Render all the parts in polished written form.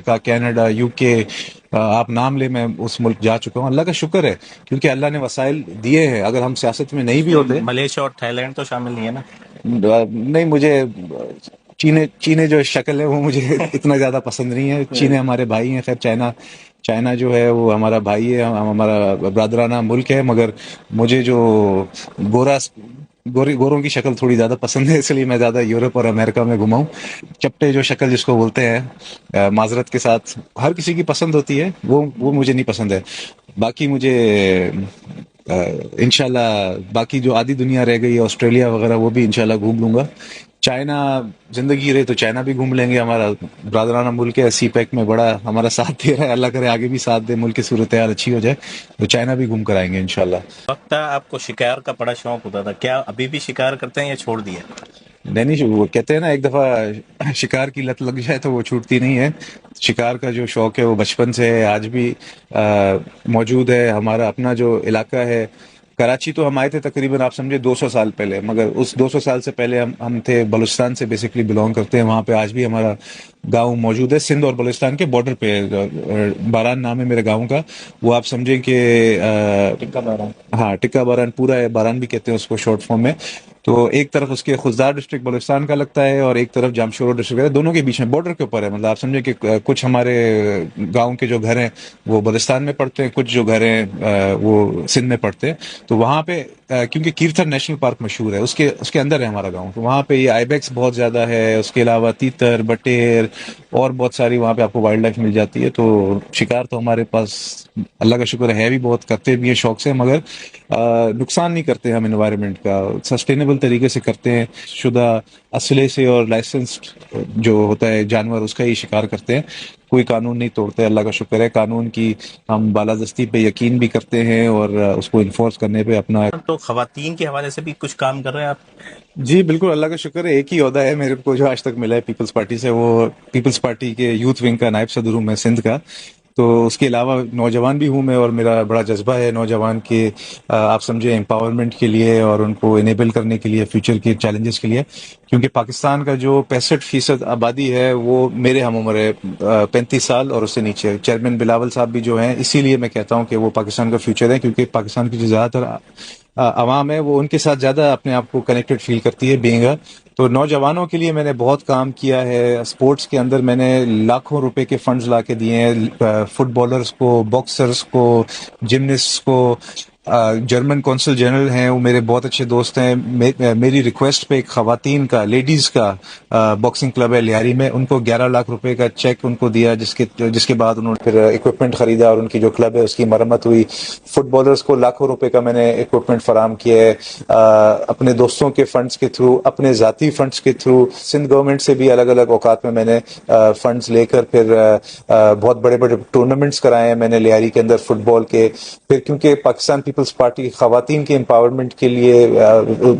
کا Canada you کے آپ نام لیں، میں اس ملک جا چکا ہوں. اللہ کا شکر ہے کیونکہ اللہ نے وسائل دیے ہیں. اگر ہم سیاست میں نہیں بھی ہوتے، ملیشیا اور تھائی لینڈ تو شامل نہیں ہے نا؟ نہیں، مجھے چینے جو شکل ہے وہ مجھے اتنا زیادہ پسند نہیں ہے. چینے ہمارے بھائی ہیں. خیر چائنا جو ہے وہ ہمارا بھائی ہے، ہمارا برادرانہ ملک ہے، مگر مجھے جو گوروں کی شکل تھوڑی زیادہ پسند ہے، اس لیے میں زیادہ یورپ اور امریکہ میں گھما ہوں. چپٹے جو شکل جس کو بولتے ہیں، معذرت کے ساتھ ہر کسی کی پسند ہوتی ہے، وہ مجھے نہیں پسند ہے. باقی مجھے انشاءاللہ باقی جو آدھی دنیا رہ گئی ہے، آسٹریلیا وغیرہ، وہ بھی انشاءاللہ گھوم لوں گا. چائنا زندگی رہے تو چائنا بھی گھوم لیں گے. ہمارا برادرانہ ملک ہے، سی پیک میں بڑا ہمارا ساتھ دے رہا ہے. اللہ کرے آگے بھی ساتھ دے، ملک کی صورتحال اچھی ہو جائے تو چائنا بھی گھوم کر آئیں گے انشاءاللہ. وقت تھا آپ کو شکار کا بڑا شوق ہوتا تھا، کیا ابھی بھی شکار کرتے ہیں یا چھوڑ دیا؟ نہیں، وہ کہتے ہیں نا، ایک دفعہ شکار کی لت لگ جائے تو وہ چھوٹتی نہیں ہے. شکار کا جو شوق ہے وہ بچپن سے ہے، آج بھی موجود ہے. ہمارا اپنا جو علاقہ ہے کراچی، تو ہم آئے تھے تقریباً آپ سمجھے 200 سال پہلے، مگر اس 200 سال سے پہلے ہم تھے بلوچستان سے بیسکلی بلونگ کرتے ہیں. وہاں پہ آج بھی ہمارا گاؤں موجود ہے، سندھ اور بلوچستان کے بارڈر پہ. باران نام ہے میرے گاؤں کا. وہ آپ سمجھیں کہ ٹکا باران. ہاں، ٹکا باران پورا ہے، باران بھی کہتے ہیں اس کو شارٹ فارم میں. تو ایک طرف اس کے خضدار ڈسٹرکٹ بلوچستان کا لگتا ہے اور ایک طرف جامشورو ڈسٹرکٹ ہے، دونوں کے بیچ میں بارڈر کے اوپر ہے. مطلب آپ سمجھیں کہ کچھ ہمارے گاؤں کے جو گھر ہیں وہ بلوچستان میں پڑتے ہیں، کچھ جو گھر ہیں وہ سندھ میں پڑتے ہیں. تو وہاں پہ کیونکہ کیرتھر نیشنل پارک مشہور ہے، اس کے اندر ہے ہمارا گاؤں. تو وہاں پہ یہ آئیبیکس بہت زیادہ ہے، اس کے علاوہ تیتر، بٹیر اور بہت ساری وہاں پہ آپ کو وائلڈ لائف مل جاتی ہے. تو شکار تو ہمارے پاس اللہ کا شکر ہے بھی بہت، کرتے بھی ہیں شوق سے، مگر نقصان نہیں کرتے ہم انوائرمنٹ کا، سسٹینیبل طریقے سے کرتے ہیں. شدہ اسلحے سے اور لائسنسڈ جو ہوتا ہے جانور، اس کا ہی شکار کرتے ہیں. کوئی قانون نہیں توڑتے، اللہ کا شکر ہے. قانون کی ہم بالادستی پہ یقین بھی کرتے ہیں اور اس کو انفورس کرنے پہ اپنا. تو خواتین کے حوالے سے بھی کچھ کام کر رہے ہیں آپ؟ جی بالکل، اللہ کا شکر ہے. ایک ہی عہدہ ہے میرے کو جو آج تک ملا ہے پیپلز پارٹی سے، وہ پیپلز پارٹی کے یوتھ ونگ کا نائب صدر ہوں میں سندھ کا. تو اس کے علاوہ نوجوان بھی ہوں میں، اور میرا بڑا جذبہ ہے نوجوان کے آپ سمجھے امپاورمنٹ کے لیے اور ان کو انیبل کرنے کے لیے فیوچر کے چیلنجز کے لیے. کیونکہ پاکستان کا جو 65% آبادی ہے وہ میرے ہم عمر ہے، 35 سال اور اس سے نیچے. چیئرمین بلاول صاحب بھی جو ہیں، اسی لیے میں کہتا ہوں کہ وہ پاکستان کا فیوچر ہے، کیونکہ پاکستان کی جو زیادہ تر عوام ہے وہ ان کے ساتھ زیادہ اپنے آپ کو کنیکٹڈ فیل کرتی ہے بینگ. تو نوجوانوں کے لیے میں نے بہت کام کیا ہے. اسپورٹس کے اندر میں نے لاکھوں روپے کے فنڈز لا کے دیے ہیں، فٹ بالرز کو، باکسرز کو، جمنسٹ کو. جرمن کونسل جنرل ہیں، وہ میرے بہت اچھے دوست ہیں. میری ریکویسٹ پہ ایک خواتین کا، لیڈیز کا باکسنگ کلب ہے لیاری میں، ان کو 11 لاکھ روپے کا چیک ان کو دیا، جس کے بعد انہوں نے پھر اکوپمنٹ خریدا اور ان کی جو کلب ہے اس کی مرمت ہوئی. فٹ بالرز کو لاکھوں روپے کا میں نے اکوپمنٹ فراہم کیا ہے، اپنے دوستوں کے فنڈز کے تھرو، اپنے ذاتی فنڈز کے تھرو. سندھ گورنمنٹ سے بھی الگ الگ اوقات میں نے فنڈز لے کر پھر بہت بڑے بڑے ٹورنامنٹس کرائے ہیں میں نے لیاری کے اندر فٹ بال کے. پھر کیونکہ پاکستان پیپلز پارٹی خواتین کے امپاورمنٹ کے لیے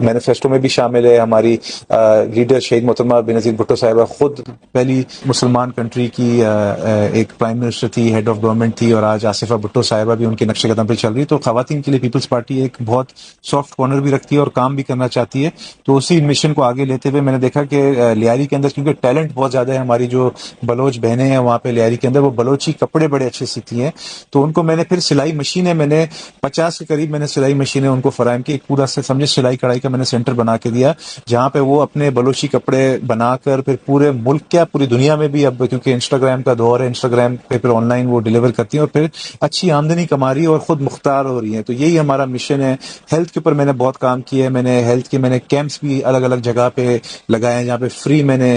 مینیفیسٹو میں بھی شامل ہے. ہماری لیڈر شہید محترمہ بینظیر بھٹو صاحبہ خود پہلی مسلمان کنٹری کی ایک پرائم منسٹر تھی، ہیڈ آف گورنمنٹ تھی، اور آج آصفہ بھٹو صاحبہ بھی ان کے نقش قدم پہ چل رہی. تو خواتین کے لیے پیپلز پارٹی ایک بہت سافٹ کارنر بھی رکھتی ہے اور کام بھی کرنا چاہتی ہے. تو اسی مشن کو آگے لیتے ہوئے میں نے دیکھا کہ لیاری کے اندر کیونکہ ٹیلنٹ بہت زیادہ ہے، ہماری جو بلوچ بہنیں ہیں وہاں پہ لیاری کے اندر، وہ بلوچی کپڑے بڑے اچھے سیتی ہیں. تو ان کو میں نے پھر سلائی مشینیں، میں نے 50 کے قریب میں نے سلائی مشینیں ان کو فراہم کی. ایک پورا سے سمجھے سلائی کڑھائی کا میں نے سینٹر بنا کے دیا، جہاں پہ وہ اپنے بلوچی کپڑے بنا کر پھر پورے ملک کیا پوری دنیا میں بھی، اب کیونکہ انسٹاگرام کا دور ہے، انسٹاگرام پہ پھر آن لائن وہ ڈیلیور کرتی ہیں اور پھر اچھی آمدنی کما رہی ہے اور خود مختار ہو رہی ہیں. تو یہی ہمارا مشن ہے. ہیلتھ کے اوپر میں نے بہت کام کیا ہے. میں نے ہیلتھ کے کیمپس بھی الگ الگ جگہ پہ لگائے ہیں، جہاں پہ فری میں نے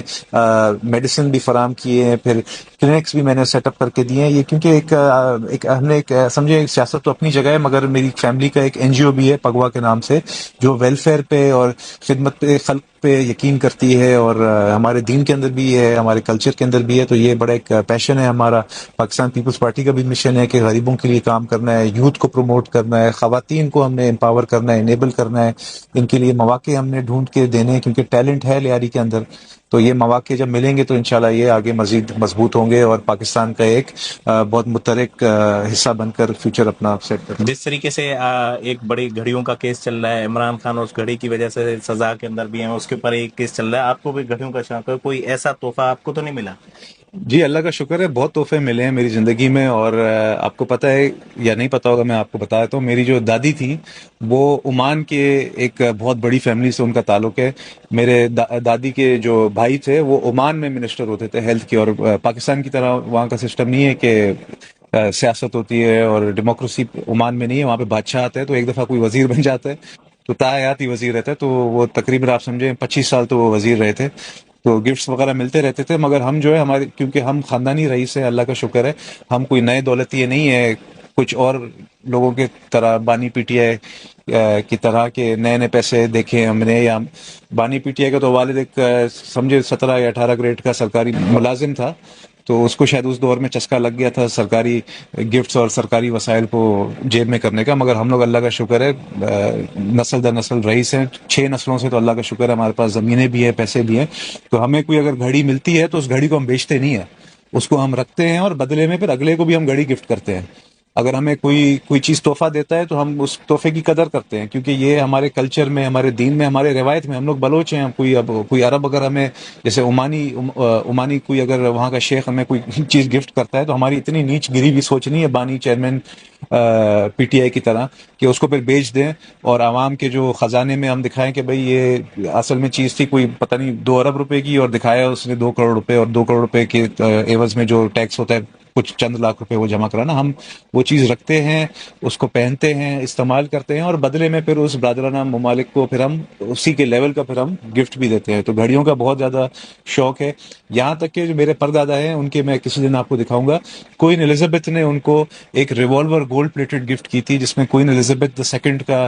میڈیسن بھی فراہم کیے ہیں، پھر کلینکس بھی میں نے سیٹ اپ کر کے دیے ہیں. یہ کیونکہ ہم نے سمجھے سیاست تو اپنی جگہ ہے، مگر میری فیملی کا ایک این جی او بھی ہے پگوا کے نام سے، جو ویلفیئر پہ اور خدمت پہ خلق پہ یقین کرتی ہے، اور ہمارے دین کے اندر بھی ہے، ہمارے کلچر کے اندر بھی ہے. تو یہ بڑا ایک پیشن ہے ہمارا. پاکستان پیپلز پارٹی کا بھی مشن ہے کہ غریبوں کے لیے کام کرنا ہے، یوتھ کو پروموٹ کرنا ہے، خواتین کو ہم نے امپاور کرنا ہے، انیبل کرنا ہے. ان کے لیے مواقع ہم نے ڈھونڈ کے دینے ہیں، کیونکہ ٹیلنٹ ہے لیاری کے اندر. تو یہ مواقع جب ملیں گے تو انشاءاللہ یہ آگے مزید مضبوط ہوں گے اور پاکستان کا ایک بہت متحرک حصہ بن کر فیوچر اپنا سیٹ کریں. جس طریقے سے ایک بڑی گھڑیوں کا کیس چل رہا ہے، عمران خان اس گھڑی کی وجہ سے سزا کے اندر بھی ہیں، اس کے اوپر ایک کیس چل رہا ہے. آپ کو بھی گھڑیوں کا شوق ہے، کوئی ایسا تحفہ آپ کو تو نہیں ملا؟ جی اللہ کا شکر ہے، بہت تحفے ملے ہیں میری زندگی میں، اور آپ کو پتہ ہے یا نہیں پتا ہوگا، میں آپ کو بتاتا ہوں، میری جو دادی تھی وہ عمان کے ایک بہت بڑی فیملی سے ان کا تعلق ہے۔ میرے دادی کے جو بھائی تھے وہ عمان میں منسٹر ہوتے تھے ہیلتھ کے، اور پاکستان کی طرح وہاں کا سسٹم نہیں ہے کہ سیاست ہوتی ہے اور ڈیموکریسی عمان میں نہیں ہے، وہاں پہ بادشاہ آتا ہے تو ایک دفعہ کوئی وزیر بن جاتا ہے تو تاحیات ہی وزیر رہتا ہے، تو وہ تقریباً آپ سمجھیں 25 سال تو وہ وزیر رہے تھے، تو گفٹس وغیرہ ملتے رہتے تھے، مگر ہم جو ہے ہمارے، کیونکہ ہم خاندانی رئیس ہیں اللہ کا شکر ہے، ہم کوئی نئے دولتی نہیں ہے کچھ اور لوگوں کے طرح، بانی پی ٹی آئی کی طرح کے نئے نئے پیسے دیکھے ہم نے، یا بانی پی ٹی آئی کا تو والد ایک سمجھے 17 یا 18 گریڈ کا سرکاری ملازم تھا، تو اس کو شاید اس دور میں چسکا لگ گیا تھا سرکاری گفٹس اور سرکاری وسائل کو جیب میں کرنے کا، مگر ہم لوگ اللہ کا شکر ہے نسل در نسل رئیس ہیں، 6 نسلوں سے، تو اللہ کا شکر ہے ہمارے پاس زمینیں بھی ہیں، پیسے بھی ہیں، تو ہمیں کوئی اگر گھڑی ملتی ہے تو اس گھڑی کو ہم بیچتے نہیں ہیں، اس کو ہم رکھتے ہیں اور بدلے میں پھر اگلے کو بھی ہم گھڑی گفٹ کرتے ہیں۔ اگر ہمیں کوئی چیز تحفہ دیتا ہے تو ہم اس تحفے کی قدر کرتے ہیں، کیونکہ یہ ہمارے کلچر میں، ہمارے دین میں، ہمارے روایت میں، ہم لوگ بلوچ ہیں، کوئی عرب اگر ہمیں، جیسے عمانی کوئی اگر وہاں کا شیخ ہمیں کوئی چیز گفٹ کرتا ہے تو ہماری اتنی نیچ گری بھی سوچ نہیں ہے بانی چیئرمین پی ٹی آئی کی طرح کہ اس کو پھر بیچ دیں اور عوام کے جو خزانے میں ہم دکھائیں کہ بھئی یہ اصل میں چیز تھی کوئی پتہ نہیں 2 ارب روپے کی، اور دکھایا اس نے 2 کروڑ روپے، اور 2 کروڑ روپے کے عوض میں جو ٹیکس ہوتا ہے کچھ چند لاکھ روپے وہ جمع کرانا، ہم وہ چیز رکھتے ہیں، اس کو پہنتے ہیں، استعمال کرتے ہیں، اور بدلے میں پھر اس برادرانہ ممالک کو پھر ہم اسی کے لیول کا پھر ہم گفٹ بھی دیتے ہیں۔ تو گھڑیوں کا بہت زیادہ شوق ہے، یہاں تک کہ جو میرے پردادا ہیں ان کے، میں کسی دن آپ کو دکھاؤں گا، کوئین الزبتھ نے ان کو ایک ریوالور گولڈ پلیٹڈ گفٹ کی تھی جس میں کوئین الزبتھ دا سیکنڈ کا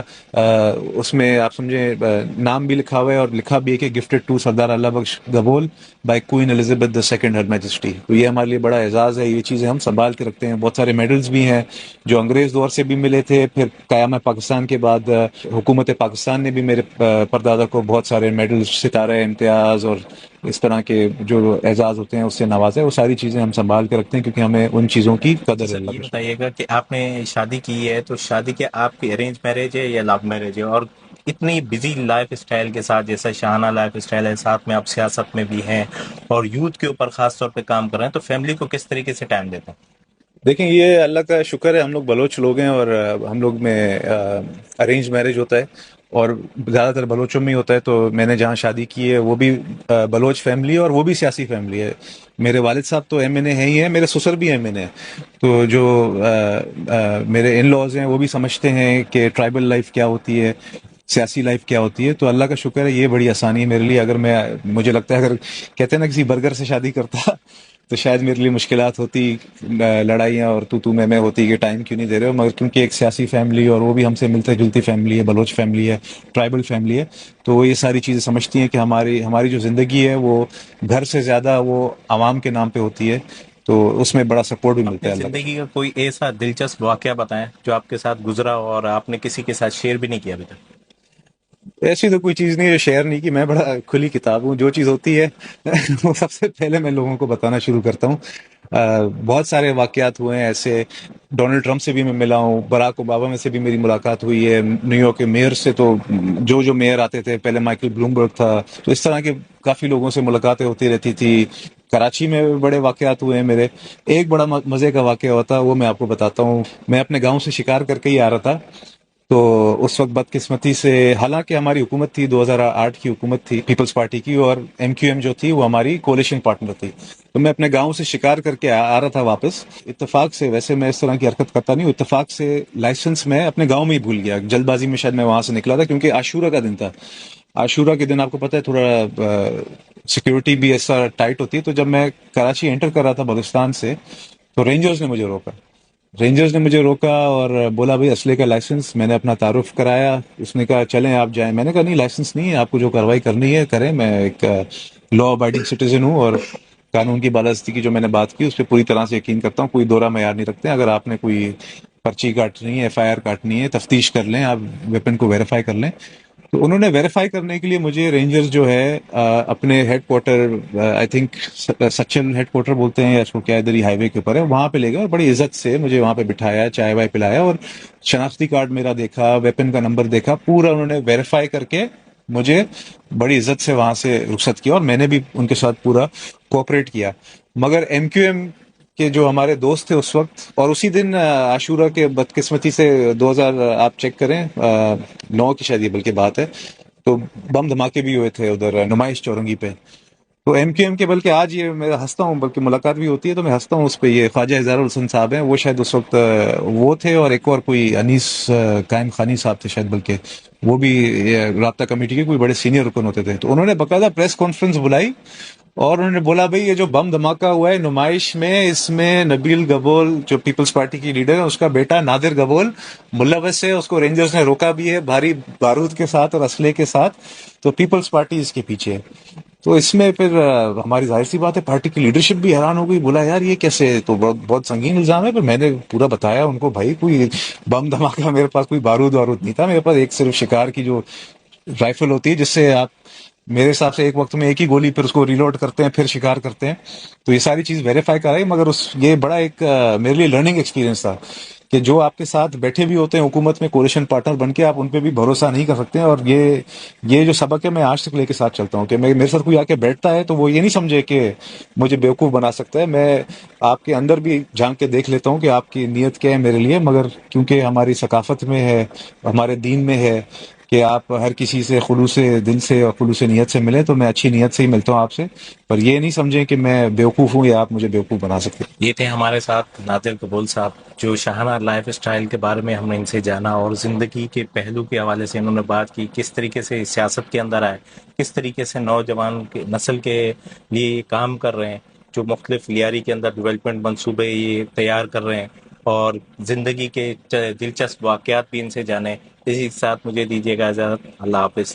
اس میں آپ سمجھے نام بھی لکھا ہوا ہے، اور لکھا بھی ہے کہ gifted to Sardar Allah Bakhsh Gabol by Queen Elizabeth the second her majesty. تو یہ ہمارے لیے بڑا اعزاز ہے، یہ چیزیں ہم سنبھال کے رکھتے ہیں۔ بہت سارے میڈلز بھی ہیں جو انگریز دور سے بھی ملے تھے، پھر قیام پاکستان کے بعد حکومت پاکستان نے بھی میرے پردادا کو بہت سارے میڈل، ستارہ امتیاز اور اس طرح کے جو اعزاز ہوتے ہیں اس سے نوازا ہے، وہ ساری چیزیں ہم سنبھال کے رکھتے ہیں کیونکہ ہمیں ان چیزوں کی قدر ہے سر اللہ یہ کا شکر۔ بتائیے گا کہ آپ نے شادی کی ہے تو شادی کے آپ کی ارینج میرج ہے یا لو میرج ہے؟ اور اتنی بزی لائف اسٹائل کے ساتھ، جیسا شاہانہ لائف اسٹائل ہے، ساتھ میں آپ سیاست میں بھی ہیں اور یوتھ کے اوپر خاص طور پہ کام کر رہے ہیں، تو فیملی کو کس طریقے سے ٹائم دیتے ہیں؟ دیکھیں یہ اللہ کا شکر ہے، ہم لوگ بلوچ لوگ ہیں، اور ہم لوگ میں ارینج میرج ہوتا ہے، اور زیادہ تر بلوچوں میں ہی ہوتا ہے، تو میں نے جہاں شادی کی ہے وہ بھی بلوچ فیملی ہے اور وہ بھی سیاسی فیملی ہے۔ میرے والد صاحب تو ایم این اے ہیں ہی ہیں، میرے سسر بھی ایم این اے، تو جو میرے ان لاز ہیں وہ بھی سمجھتے ہیں کہ ٹرائبل لائف کیا ہوتی ہے، سیاسی لائف کیا ہوتی ہے، تو اللہ کا شکر ہے یہ بڑی آسانی ہے میرے لیے۔ اگر مجھے لگتا ہے اگر کہتے ہیں نا کسی برگر سے شادی کرتا تو شاید میرے لیے مشکلات ہوتی، لڑائیاں اور تو میں ہوتی کہ ٹائم کیوں نہیں دے رہے ہو، مگر کیونکہ ایک سیاسی فیملی اور وہ بھی ہم سے ملتے جلتی فیملی ہے، بلوچ فیملی ہے، ٹرائبل فیملی ہے، تو وہ یہ ساری چیزیں سمجھتی ہیں کہ ہماری جو زندگی ہے وہ گھر سے زیادہ وہ عوام کے نام پہ ہوتی ہے، تو اس میں بڑا سپورٹ بھی ملتا اپنی ہے اللہ کا زندگی شکر۔ کا کوئی ایسا دلچسپ واقعہ بتائیں جو آپ کے ساتھ گزرا ہو اور آپ نے کسی کے ساتھ شیئر بھی نہیں کیا ابھی تک۔ ایسی تو کوئی چیز نہیں ہے جو شیئر نہیں کی، میں بڑا کھلی کتاب ہوں، جو چیز ہوتی ہے وہ سب سے پہلے میں لوگوں کو بتانا شروع کرتا ہوں۔ بہت سارے واقعات ہوئے ہیں ایسے، ڈونلڈ ٹرمپ سے بھی میں ملا ہوں، براک اوباما میں سے بھی میری ملاقات ہوئی ہے، نیو یارک کے میئر سے تو جو میئر آتے تھے پہلے مائیکل بلومبرگ تھا، تو اس طرح کے کافی لوگوں سے ملاقاتیں ہوتی رہتی تھی۔ کراچی میں بڑے واقعات ہوئے ہیں میرے۔ ایک بڑا مزے کا واقعہ ہوتا وہ میں آپ کو بتاتا ہوں۔ میں اپنے گاؤں سے شکار کر کے ہی آ رہا تھا، تو اس وقت بدقسمتی سے، حالانکہ ہماری حکومت تھی 2008 کی حکومت تھی پیپلز پارٹی کی، اور ایم کیو ایم جو تھی وہ ہماری کولیشن پارٹنر تھی، تو میں اپنے گاؤں سے شکار کر کے آ رہا تھا واپس، اتفاق سے، ویسے میں اس طرح کی حرکت کرتا نہیں ہوں، اتفاق سے لائسنس میں اپنے گاؤں میں ہی بھول گیا، جلد بازی میں شاید میں وہاں سے نکلا تھا کیونکہ عاشورہ کا دن تھا۔ عاشورہ کے دن آپ کو پتہ ہے تھوڑا سیکیورٹی بھی ایسا ٹائٹ ہوتی ہے، تو جب میں کراچی انٹر کر رہا تھا بلوچستان سے تو رینجرز نے مجھے روکا، اور بولا بھائی اسلحے کا لائسنس، میں نے اپنا تعارف کرایا، اس نے کہا چلیں آپ جائیں، میں نے کہا نہیں لائسنس نہیں ہے، آپ کو جو کارروائی کرنی ہے کریں، میں ایک لا ابائڈنگ سٹیزن ہوں اور قانون کی بالادستی کی جو میں نے بات کی اس پہ پوری طرح سے یقین کرتا ہوں، کوئی دورہ معیار نہیں رکھتے ہیں، اگر آپ نے کوئی پرچی کاٹنی ہے، ایف آئی آر کاٹنی ہے، تفتیش کر لیں، آپ ویپن کو ویریفائی کر لیں۔ تو انہوں نے ویریفائی کرنے کے لیے مجھے رینجرز جو ہے اپنے headquarter, I think Sachin headquarter بولتے ہیں یا اس کو کیا، ادھر ہی ہائی وے کے اوپر ہے، وہاں پہ لے گئے اور بڑی عزت سے مجھے وہاں پہ بٹھایا، چائے وائے پلایا، اور شناختی کارڈ میرا دیکھا، ویپن کا نمبر دیکھا، پورا انہوں نے ویریفائی کر کے مجھے بڑی عزت سے وہاں سے رخصت کیا اور میں نے بھی ان کے ساتھ پورا کوآپریٹ کیا. مگر ایم کیو ایم کے جو ہمارے دوست تھے اس وقت، اور اسی دن عاشورہ کے بدقسمتی سے 2000 آپ چیک کریں 9 کی شاید یہ بلکہ بات ہے، تو بم دھماکے بھی ہوئے تھے ادھر نمائش چورنگی پہ. تو ایم کیو ایم کے بلکہ آج یہ میں ہنستا ہوں، بلکہ ملاقات بھی ہوتی ہے تو میں ہنستا ہوں اس پہ. یہ خواجہ ہزار الحسن صاحب ہیں، وہ شاید اس وقت وہ تھے، اور ایک اور کوئی انیس قائم خانی صاحب تھے شاید، بلکہ وہ بھی رابطہ کمیٹی کے کوئی بڑے سینئر رکن ہوتے تھے. تو انہوں نے باقاعدہ پریس کانفرنس بلائی اور انہوں نے بولا بھائی یہ جو بم دھماکہ ہوا ہے نمائش میں، اس میں نبیل گبول جو پیپلز پارٹی کی لیڈر ہے، اس کا بیٹا نادر گبول ملوث ہے، اس کو رینجرز نے روکا بھی ہے بھاری بارود کے ساتھ اور اسلحے کے ساتھ، تو پیپلز پارٹی اس کے پیچھے ہے. تو اس میں پھر ہماری ظاہر سی بات ہے پارٹی کی لیڈرشپ بھی حیران ہو گئی. بولا یار یہ کیسے، تو بہت بہت سنگین الزام ہے. پر میں نے پورا بتایا ان کو، بھائی کوئی بم دھماکہ میرے پاس کوئی بارود وارود نہیں تھا، میرے پاس ایک صرف شکار کی جو رائفل ہوتی ہے جس سے آپ میرے حساب سے ایک وقت میں ایک ہی گولی پھر اس کو ریلوڈ کرتے ہیں پھر شکار کرتے ہیں. تو یہ ساری چیز ویریفائی کرائی. مگر یہ بڑا ایک میرے لیے لرننگ ایکسپیرینس تھا کہ جو آپ کے ساتھ بیٹھے بھی ہوتے ہیں حکومت میں کولیشن پارٹنر بن کے، آپ ان پہ بھی بھروسہ نہیں کر سکتے ہیں. اور یہ جو سبق ہے میں آج تک لے کے ساتھ چلتا ہوں کہ میرے ساتھ کوئی آ کے بیٹھتا ہے تو وہ یہ نہیں سمجھے کہ مجھے بیوقوف بنا سکتا ہے. میں آپ کے اندر بھی جھانک کے دیکھ لیتا ہوں کہ آپ کی نیت کیا ہے میرے لیے. مگر کیونکہ ہماری ثقافت میں ہے، ہمارے دین میں ہے کہ آپ ہر کسی سے خلوص دل سے اور خلوص نیت سے ملیں، تو میں اچھی نیت سے ہی ملتا ہوں آپ سے. پر یہ نہیں سمجھیں کہ میں بیوقوف ہوں یا آپ مجھے بیوقوف بنا سکتے. یہ تھے ہمارے ساتھ نادر قبول صاحب، جو شاہانہ لائف اسٹائل کے بارے میں ہم نے ان سے جانا اور زندگی کے پہلو کے حوالے سے انہوں نے بات کی، کس طریقے سے سیاست کے اندر آئے، کس طریقے سے نوجوان کے نسل کے لیے کام کر رہے ہیں، جو مختلف لیاری کے اندر ڈیولپمنٹ منصوبے یہ تیار کر رہے ہیں، اور زندگی کے دلچسپ واقعات بھی ان سے جانے. اسی کے ساتھ مجھے دیجیے گا اجازت. اللہ حافظ.